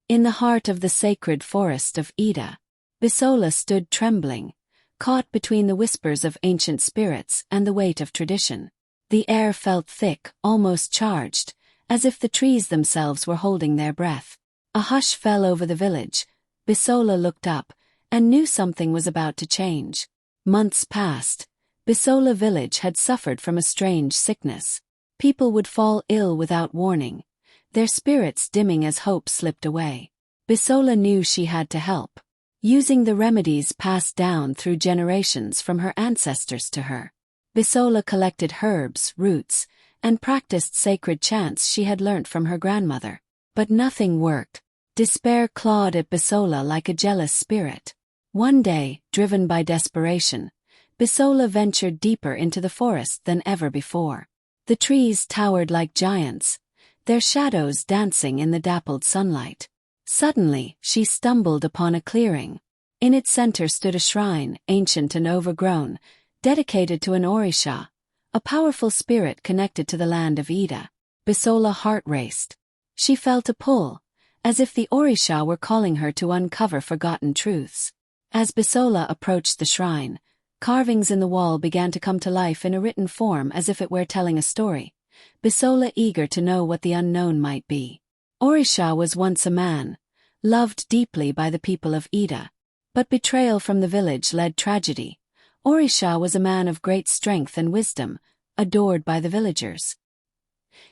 In the heart of the sacred forest of Ida, Bisola stood trembling, caught between the whispers of ancient spirits and the weight of tradition. The air felt thick, almost charged, as if the trees themselves were holding their breath. A hush fell over the village. Bisola looked up, and knew something was about to change. Months passed. Bisola village had suffered from a strange sickness. People would fall ill without warning, their spirits dimming as hope slipped away. Bisola knew she had to help, using the remedies passed down through generations from her ancestors to her. Bisola collected herbs, roots, and practiced sacred chants she had learnt from her grandmother. But nothing worked. Despair clawed at Bisola like a jealous spirit. One day, driven by desperation, Bisola ventured deeper into the forest than ever before. The trees towered like giants, their shadows dancing in the dappled sunlight. Suddenly, she stumbled upon a clearing. In its center stood a shrine, ancient and overgrown, dedicated to an Orisha, a powerful spirit connected to the land of Ida. Bisola's heart raced. She felt a pull, as if the Orisha were calling her to uncover forgotten truths. As Bisola approached the shrine, carvings in the wall began to come to life in a written form as if it were telling a story. Bisola eager to know what the unknown might be. Orisha was once a man, loved deeply by the people of Ida. But betrayal from the village led tragedy. Orisha was a man of great strength and wisdom, adored by the villagers.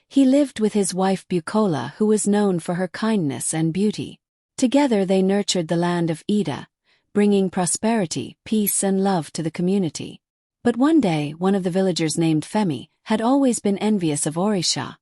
He lived with his wife Bukola, who was known for her kindness and beauty. Together they nurtured the land of Ida, bringing prosperity, peace and love to the community. But one day, one of the villagers named Femi had always been envious of Orisha.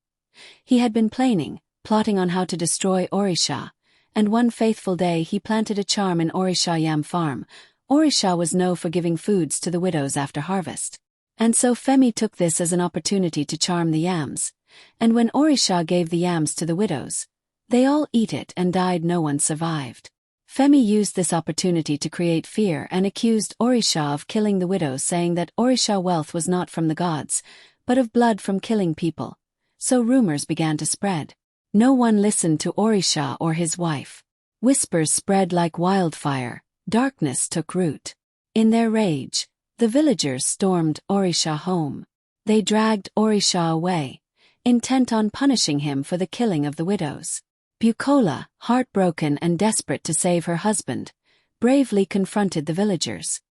He had been plotting on how to destroy Orisha, and one faithful day he planted a charm in Orisha yam farm. Orisha was known for giving foods to the widows after harvest. And so Femi took this as an opportunity to charm the yams, and when Orisha gave the yams to the widows, they all ate it and died. No one survived. Femi used this opportunity to create fear and accused Orisha of killing the widows, saying that Orisha wealth was not from the gods, but of blood from killing people. So rumors began to spread. No one listened to Orisha or his wife. Whispers spread like wildfire. Darkness took root. In their rage, the villagers stormed Orisha home. They dragged Orisha away, intent on punishing him for the killing of the widows. Bukola, heartbroken and desperate to save her husband, bravely confronted the villagers.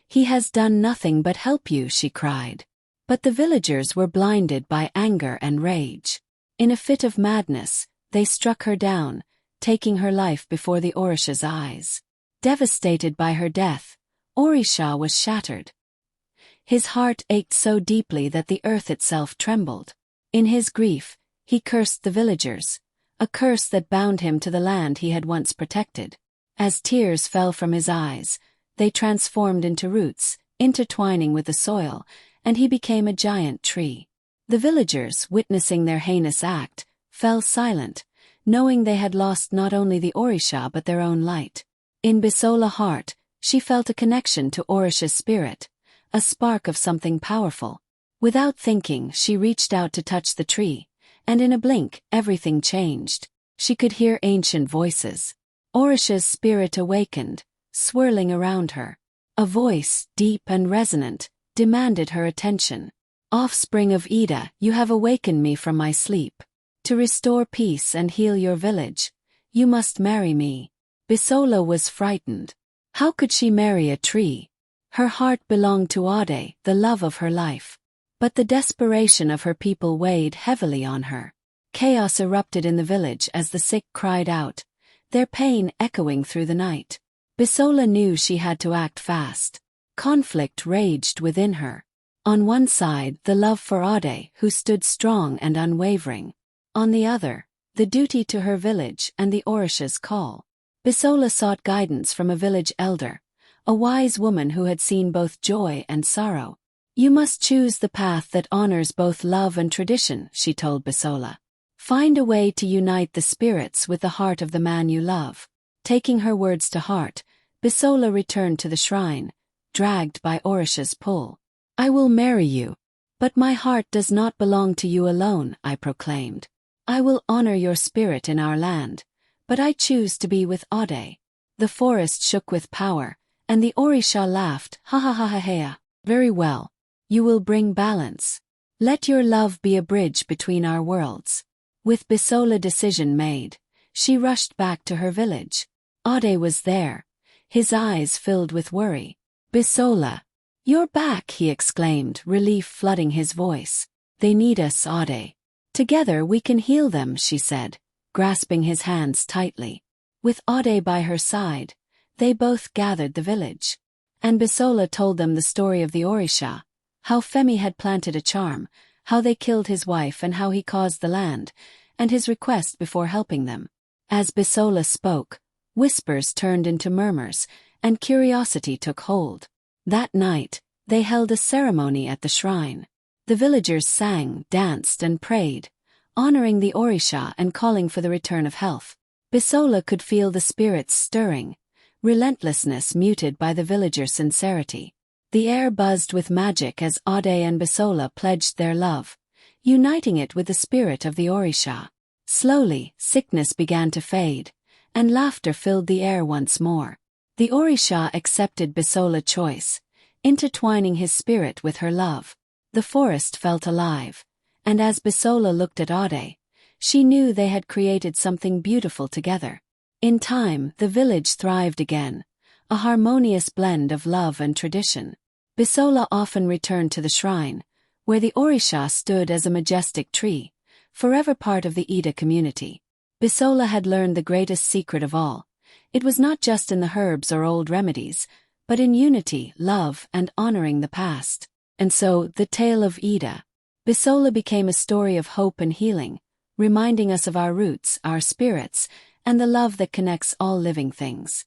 "He has done nothing but help you," she cried. But the villagers were blinded by anger and rage. In a fit of madness, they struck her down, taking her life before the Orisha's eyes. Devastated by her death, Orisha was shattered. His heart ached so deeply that the earth itself trembled. In his grief, he cursed the villagers, a curse that bound him to the land he had once protected. As tears fell from his eyes, they transformed into roots, intertwining with the soil, and he became a giant tree. The villagers, witnessing their heinous act, fell silent, knowing they had lost not only the Orisha but their own light. In Bisola's heart, she felt a connection to Orisha's spirit, a spark of something powerful. Without thinking, she reached out to touch the tree, and in a blink, everything changed. She could hear ancient voices. Orisha's spirit awakened, swirling around her. A voice, deep and resonant, demanded her attention. "Offspring of Ida, you have awakened me from my sleep. To restore peace and heal your village, you must marry me." Bisola was frightened. How could she marry a tree? Her heart belonged to Ade, the love of her life. But the desperation of her people weighed heavily on her. Chaos erupted in the village as the sick cried out, their pain echoing through the night. Bisola knew she had to act fast. Conflict raged within her. On one side, the love for Ade, who stood strong and unwavering. On the other, the duty to her village and the Orisha's call. Bisola sought guidance from a village elder, a wise woman who had seen both joy and sorrow. "You must choose the path that honors both love and tradition," she told Bisola. "Find a way to unite the spirits with the heart of the man you love." Taking her words to heart, Bisola returned to the shrine, dragged by Orisha's pull. "I will marry you. But my heart does not belong to you alone," I proclaimed. "I will honor your spirit in our land, but I choose to be with Ade." The forest shook with power, and the Orisha laughed, "Ha ha ha ha ha. Very well. You will bring balance. Let your love be a bridge between our worlds." With Bisola decision made, she rushed back to her village. Ade was there, his eyes filled with worry. "Bisola, you're back," he exclaimed, relief flooding his voice. "They need us, Ade. Together we can heal them," she said, grasping his hands tightly. With Ade by her side, they both gathered the village. And Bisola told them the story of the Orisha, how Femi had planted a charm, how they killed his wife and how he caused the land, and his request before helping them. As Bisola spoke, whispers turned into murmurs, and curiosity took hold. That night, they held a ceremony at the shrine. The villagers sang, danced, and prayed, honoring the Orisha and calling for the return of health. Bisola could feel the spirits stirring, relentlessness muted by the villagers' sincerity. The air buzzed with magic as Ade and Bisola pledged their love, uniting it with the spirit of the Orisha. Slowly, sickness began to fade, and laughter filled the air once more. The Orisha accepted Bisola's choice, intertwining his spirit with her love. The forest felt alive, and as Bisola looked at Ade, she knew they had created something beautiful together. In time, the village thrived again, a harmonious blend of love and tradition. Bisola often returned to the shrine, where the Orisha stood as a majestic tree, forever part of the Ida community. Bisola had learned the greatest secret of all. It was not just in the herbs or old remedies, but in unity, love, and honoring the past. And so, the tale of Ida, Bisola became a story of hope and healing, reminding us of our roots, our spirits, and the love that connects all living things.